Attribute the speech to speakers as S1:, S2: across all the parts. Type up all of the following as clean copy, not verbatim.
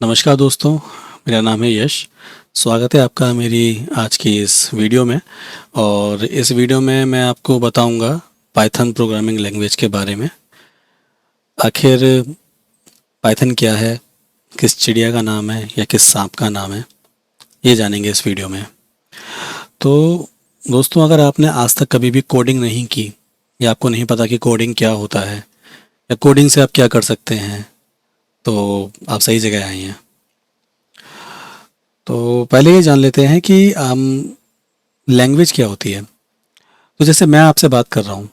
S1: नमस्कार दोस्तों, मेरा नाम है यश। स्वागत है आपका मेरी आज की इस वीडियो में। और इस वीडियो में मैं आपको बताऊंगा पाइथन प्रोग्रामिंग लैंग्वेज के बारे में। आखिर पाइथन क्या है, किस चिड़िया का नाम है या किस सांप का नाम है, ये जानेंगे इस वीडियो में। तो दोस्तों, अगर आपने आज तक कभी भी कोडिंग नहीं की या आपको नहीं पता कि कोडिंग क्या होता है या कोडिंग से आप क्या कर सकते हैं, तो आप सही जगह आए हैं। तो पहले ये जान लेते हैं कि लैंग्वेज क्या होती है। तो जैसे मैं आपसे बात कर रहा हूँ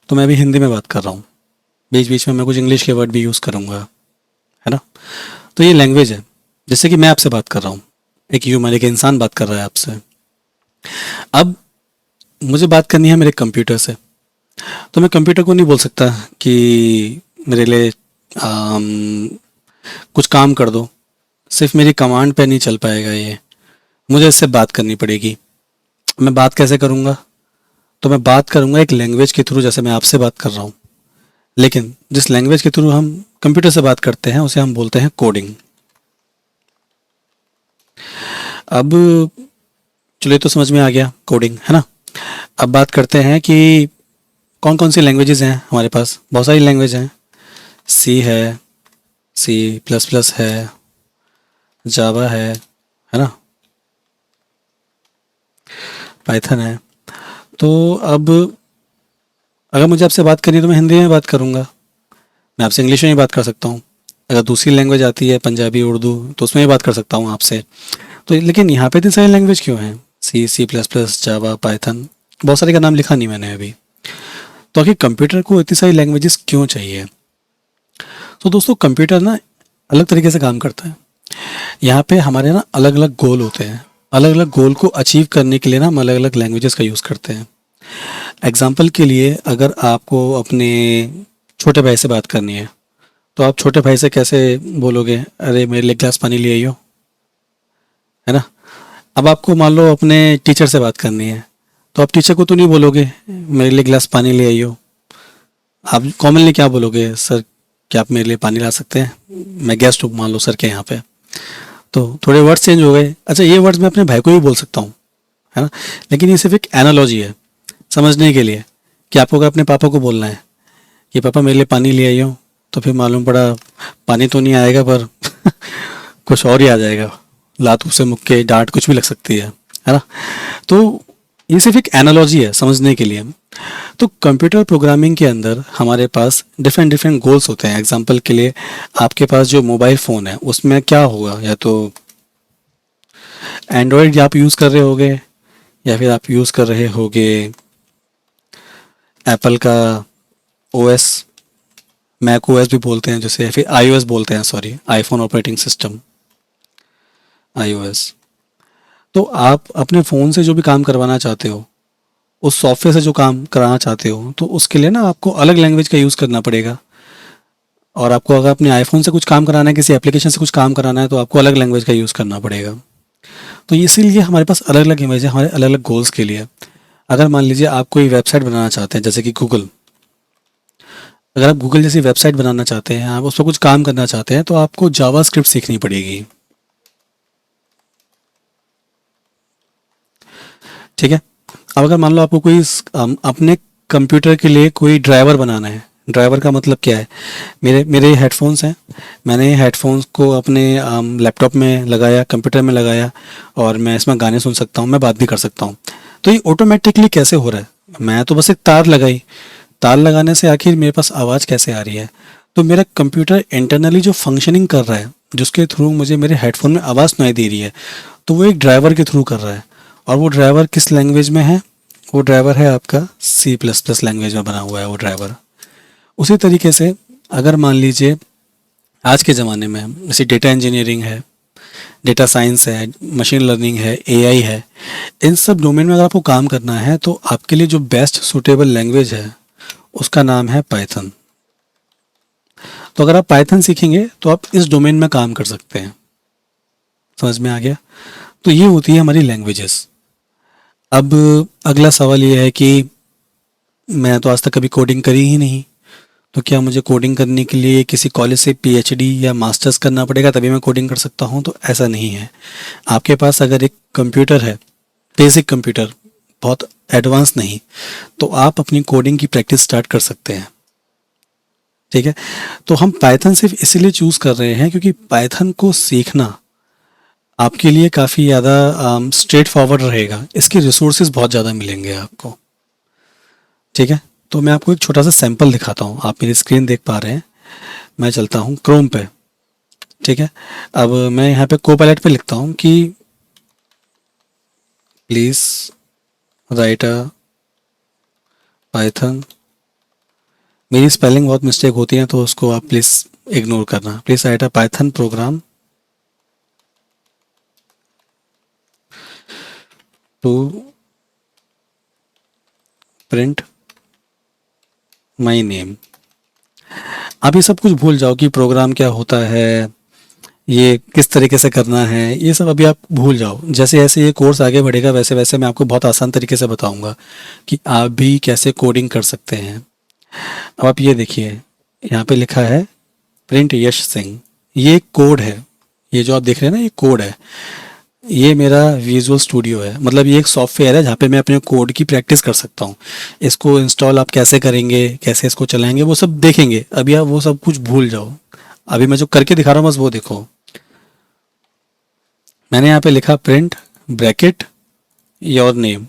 S1: तो मैं भी हिंदी में बात कर रहा हूँ, बीच बीच में मैं कुछ इंग्लिश के वर्ड भी यूज़ करूँगा, है ना। तो ये लैंग्वेज है। जैसे कि मैं आपसे बात कर रहा हूँ, एक ह्यूमन, एक इंसान बात कर रहा है आपसे। अब मुझे बात करनी है मेरे कंप्यूटर से, तो मैं कंप्यूटर को नहीं बोल सकता कि मेरे लिए कुछ काम कर दो। सिर्फ मेरी कमांड पे नहीं चल पाएगा ये, मुझे इससे बात करनी पड़ेगी। मैं बात कैसे करूँगा? तो मैं बात करूँगा एक लैंग्वेज के थ्रू, जैसे मैं आपसे बात कर रहा हूँ। लेकिन जिस लैंग्वेज के थ्रू हम कंप्यूटर से बात करते हैं उसे हम बोलते हैं कोडिंग। अब चलिए, तो समझ में आ गया कोडिंग, है ना। अब बात करते हैं कि कौन कौन सी लैंग्वेजेस हैं हमारे पास। बहुत सारी लैंग्वेज हैं। सी है, सी प्लस प्लस है, जावा है ना, पाइथन है। तो अब अगर मुझे आपसे बात करनी है तो मैं हिंदी में बात करूँगा। मैं आपसे इंग्लिश में भी बात कर सकता हूँ। अगर दूसरी लैंग्वेज आती है पंजाबी, उर्दू, तो उसमें भी बात कर सकता हूँ आपसे। तो लेकिन यहाँ पे इतनी सारी लैंग्वेज क्यों हैं? सी, सी प्लस प्लस, जावा, पाइथन, बहुत सारे का नाम लिखा नहीं मैंने अभी। तो आखिर कंप्यूटर को इतनी सारी लैंग्वेजेस क्यों चाहिए? तो दोस्तों, कंप्यूटर ना अलग तरीके से काम करता है। यहाँ पे हमारे ना अलग अलग गोल होते हैं। अलग अलग गोल को अचीव करने के लिए ना हम अलग अलग लैंग्वेजेस का यूज़ करते हैं। एग्जाम्पल के लिए, अगर आपको अपने छोटे भाई से बात करनी है तो आप छोटे भाई से कैसे बोलोगे? अरे मेरे लिए गिलास पानी ले आइयो, है ना। अब आपको मान लो अपने टीचर से बात करनी है तो आप टीचर को तो नहीं बोलोगे मेरे लिए गिलास पानी ले आइयो। आप कॉमनली क्या बोलोगे? सर, क्या आप मेरे लिए पानी ला सकते हैं? मैं गेस्ट हूँ मान लो सर के यहाँ पे। तो थोड़े वर्ड्स चेंज हो गए। अच्छा, ये वर्ड्स मैं अपने भाई को भी बोल सकता हूँ, है ना। लेकिन ये सिर्फ एक एनालॉजी है समझने के लिए कि आपको अगर अपने पापा को बोलना है कि पापा मेरे लिए पानी ले आइयो, तो फिर मालूम पड़ा पानी तो नहीं आएगा पर कुछ और ही आ जाएगा। लात से मुक्के डांट कुछ भी लग सकती है ना। तो ये सिर्फ एक एनालॉजी है समझने के लिए। तो कंप्यूटर प्रोग्रामिंग के अंदर हमारे पास डिफरेंट डिफरेंट गोल्स होते हैं। एग्जांपल के लिए, आपके पास जो मोबाइल फ़ोन है उसमें क्या होगा? या तो एंड्रॉयड आप यूज़ कर रहे होगे या फिर आप यूज़ कर रहे होगे एप्पल का ओएस, मैक ओएस भी बोलते हैं जैसे, या फिर आईओएस बोलते हैं, sorry, iPhone operating system, iOS. तो आप अपने फ़ोन से जो भी काम करवाना चाहते हो, उस सॉफ्टवेयर से जो काम कराना चाहते हो, तो उसके लिए ना आपको अलग लैंग्वेज का यूज़ करना पड़ेगा। और आपको अगर अपने आईफोन से कुछ काम कराना है, किसी एप्लीकेशन से कुछ काम कराना है, तो आपको अलग लैंग्वेज का यूज़ करना पड़ेगा। तो इसीलिए हमारे पास अलग अलग इमेज है हमारे अलग अलग गोल्स के लिए। अगर मान लीजिए आप कोई वेबसाइट बनाना चाहते हैं, जैसे कि गूगल। अगर आप गूगल जैसी वेबसाइट बनाना चाहते हैं, आप उस पर कुछ काम करना चाहते हैं, तो आपको जावा स्क्रिप्ट सीखनी पड़ेगी। ठीक है। अब अगर मान लो आपको कोई अपने कंप्यूटर के लिए कोई ड्राइवर बनाना है। ड्राइवर का मतलब क्या है? मेरे मेरे हेडफोन्स हैं, मैंने हेडफोन्स को अपने लैपटॉप में लगाया, कंप्यूटर में लगाया, और मैं इसमें गाने सुन सकता हूँ, मैं बात भी कर सकता हूँ। तो ये ऑटोमेटिकली कैसे हो रहा है? मैं तो बस एक तार लगाई, तार लगाने से आखिर मेरे पास आवाज़ कैसे आ रही है? तो मेरा कंप्यूटर इंटरनली जो फंक्शनिंग कर रहा है, जिसके थ्रू मुझे मेरे हेडफोन में आवाज़ सुनाई दे रही है, तो वो एक ड्राइवर के थ्रू कर रहा है। और वो ड्राइवर किस लैंग्वेज में है? वो ड्राइवर है आपका सी प्लस प्लस लैंग्वेज में बना हुआ है वो ड्राइवर। उसी तरीके से अगर मान लीजिए आज के ज़माने में जैसे डेटा इंजीनियरिंग है, डेटा साइंस है, मशीन लर्निंग है, एआई है, इन सब डोमेन में अगर आपको काम करना है तो आपके लिए जो बेस्ट सूटेबल लैंग्वेज है उसका नाम है पाइथन। तो अगर आप पाइथन सीखेंगे तो आप इस डोमेन में काम कर सकते हैं। समझ में आ गया? तो ये होती है हमारी लैंग्वेजेस। अब अगला सवाल ये है कि मैं तो आज तक कभी कोडिंग करी ही नहीं, तो क्या मुझे कोडिंग करने के लिए किसी कॉलेज से पीएचडी या मास्टर्स करना पड़ेगा तभी मैं कोडिंग कर सकता हूँ? तो ऐसा नहीं है। आपके पास अगर एक कंप्यूटर है, बेसिक कंप्यूटर, बहुत एडवांस नहीं, तो आप अपनी कोडिंग की प्रैक्टिस स्टार्ट कर सकते हैं। ठीक है, तो हम पाइथन सिर्फ इसीलिए चूज़ कर रहे हैं क्योंकि पाइथन को सीखना आपके लिए काफ़ी ज़्यादा स्ट्रेट फॉरवर्ड रहेगा। इसके रिसोर्सेज बहुत ज़्यादा मिलेंगे आपको। ठीक है, तो मैं आपको एक छोटा सा सैंपल दिखाता हूँ। आप मेरी स्क्रीन देख पा रहे हैं, मैं चलता हूँ क्रोम पे। ठीक है, अब मैं यहाँ पे कोपायलट पे लिखता हूँ कि प्लीज़ राइट अ पाइथन। मेरी स्पेलिंग बहुत मिस्टेक होती है तो उसको आप प्लीज़ इग्नोर करना। Please write a Python program to print my name. आप ये सब कुछ भूल जाओ कि प्रोग्राम क्या होता है, ये किस तरीके से करना है, ये सब अभी आप भूल जाओ। जैसे जैसे ये कोर्स आगे बढ़ेगा वैसे वैसे मैं आपको बहुत आसान तरीके से बताऊंगा कि आप भी कैसे कोडिंग कर सकते हैं। अब आप ये देखिए, यहाँ पे लिखा है प्रिंट यश सिंह। ये एक कोड है, ये जो आप देख रहे हैं ना, ये कोड है। ये मेरा विजुअल स्टूडियो है, मतलब ये एक सॉफ्टवेयर है जहाँ पे मैं अपने कोड की प्रैक्टिस कर सकता हूँ। इसको इंस्टॉल आप कैसे करेंगे, कैसे इसको चलाएंगे, वो सब देखेंगे। अभी आप वो सब कुछ भूल जाओ, अभी मैं जो करके दिखा रहा हूँ बस वो देखो। मैंने यहाँ पे लिखा प्रिंट ब्रैकेट योर नेम।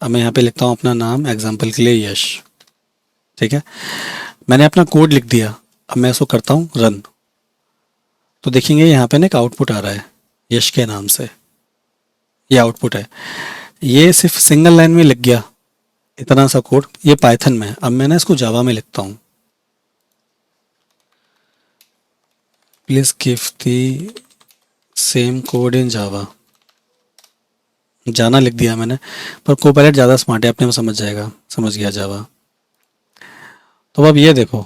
S1: अब मैं यहाँ पे लिखता हूँ अपना नाम, एग्जाम्पल के लिए यश। ठीक है, मैंने अपना कोड लिख दिया। अब मैं इसको करता हूँ रन, तो देखेंगे यहाँ पे ना एक आउटपुट आ रहा है यश के नाम से। ये आउटपुट है, ये सिर्फ सिंगल लाइन में लिख गया इतना सा कोड। ये पाइथन में है। अब मैं ना इसको जावा में लिखता हूँ, please give the same code in Java. जाना लिख दिया मैंने, पर कोपायलट ज़्यादा स्मार्ट है, अपने में समझ जाएगा, समझ गया जावा। तो अब ये देखो,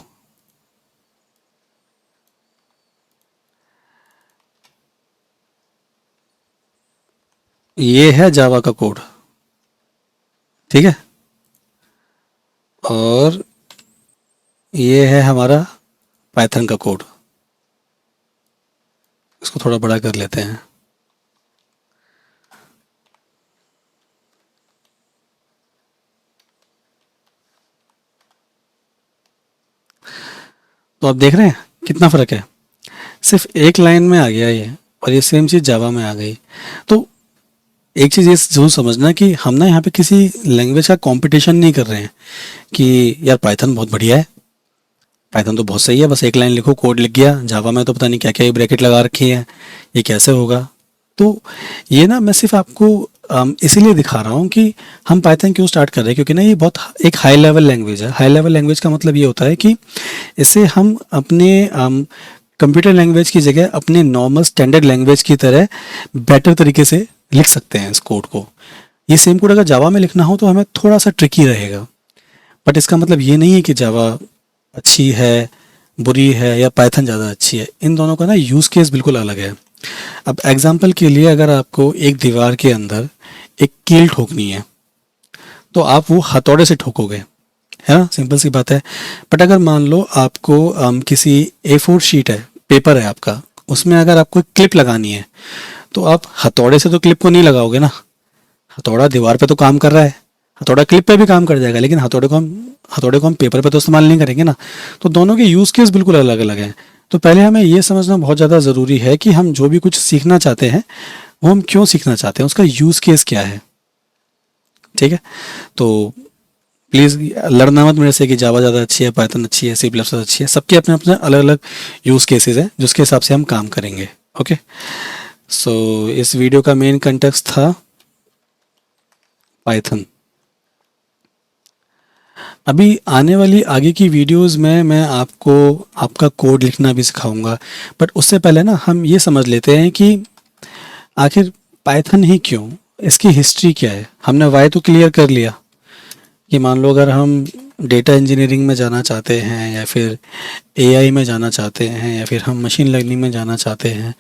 S1: ये है जावा का कोड। ठीक है, और ये है हमारा पाइथन का कोड। इसको थोड़ा बड़ा कर लेते हैं। तो आप देख रहे हैं कितना फ़र्क है, सिर्फ एक लाइन में आ गया ये, और ये सेम चीज़ जावा में आ गई। तो एक चीज़ ये जरूर समझना कि हम ना यहाँ पे किसी लैंग्वेज का कंपटीशन नहीं कर रहे हैं कि यार पाइथन बहुत बढ़िया है, पाइथन तो बहुत सही है, बस एक लाइन लिखो कोड लिख गया। जावा में तो पता नहीं क्या क्या ये ब्रैकेट लगा रखी है, ये कैसे होगा। तो ये ना मैं सिर्फ आपको इसीलिए दिखा रहा हूँ कि हम पाइथन क्यों स्टार्ट कर रहे हैं, क्योंकि ना ये बहुत एक हाई लेवल लैंग्वेज है। हाई लेवल लैंग्वेज का मतलब ये होता है कि इससे हम अपने कंप्यूटर लैंग्वेज की जगह अपने नॉर्मल स्टैंडर्ड लैंग्वेज की तरह बेटर तरीके से लिख सकते हैं इस कोड को। ये सेम कोड अगर जावा में लिखना हो तो हमें थोड़ा सा ट्रिकी रहेगा, बट इसका मतलब ये नहीं है कि जावा अच्छी है, बुरी है, या पाइथन ज़्यादा अच्छी है। इन दोनों का ना यूज़ केस बिल्कुल अलग है। अब एग्जाम्पल के लिए अगर आपको एक दीवार के अंदर एक कील ठोकनी है तो आप वो हथौड़े से ठोकोगे, है ना, सिंपल सी बात है। बट अगर मान लो आपको किसी A4 शीट है, पेपर है आपका, उसमें अगर आपको एक क्लिप लगानी है तो आप हथौड़े से तो क्लिप को नहीं लगाओगे ना। हथौड़ा दीवार पे तो काम कर रहा है, हथौड़ा क्लिप पे भी काम कर जाएगा, लेकिन हथौड़े को हम पेपर पे तो इस्तेमाल नहीं करेंगे ना। तो दोनों के यूज़ केस बिल्कुल अलग अलग हैं। तो पहले हमें ये समझना बहुत ज़्यादा ज़रूरी है कि हम जो भी कुछ सीखना चाहते हैं वो हम क्यों सीखना चाहते हैं, उसका यूज़ केस क्या है। ठीक है, तो प्लीज़ लड़ना मत मेरे से कि जावा ज़्यादा अच्छी है, पाइथन अच्छी है, C++ अच्छी है। सबके अपने अपने अलग अलग यूज़ केसेस हैं जिसके हिसाब से हम काम करेंगे। ओके, सो इस वीडियो का मेन कंटेक्स्ट था पाइथन। अभी आने वाली आगे की वीडियोस में मैं आपको आपका कोड लिखना भी सिखाऊंगा, बट उससे पहले ना हम ये समझ लेते हैं कि आखिर पाइथन ही क्यों, इसकी हिस्ट्री क्या है। हमने वाई तो क्लियर कर लिया कि मान लो अगर हम डेटा इंजीनियरिंग में जाना चाहते हैं, या फिर एआई में जाना चाहते हैं, या फिर हम मशीन लर्निंग में जाना चाहते हैं,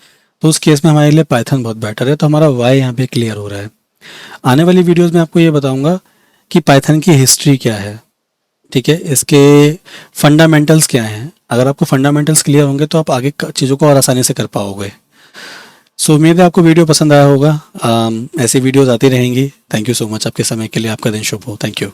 S1: तो उस केस में हमारे लिए पाइथन बहुत बेटर है। तो हमारा वाई यहाँ पे क्लियर हो रहा है। आने वाली वीडियोज़ में आपको ये बताऊँगा कि पाइथन की हिस्ट्री क्या है। ठीक है, इसके फंडामेंटल्स क्या हैं। अगर आपको फंडामेंटल्स क्लियर होंगे तो आप आगे चीज़ों को और आसानी से कर पाओगे। सो उम्मीद है आपको वीडियो पसंद आया होगा। ऐसी वीडियोज़ आती रहेंगी। थैंक यू सो मच आपके समय के लिए। आपका दिन शुभ हो। Thank you.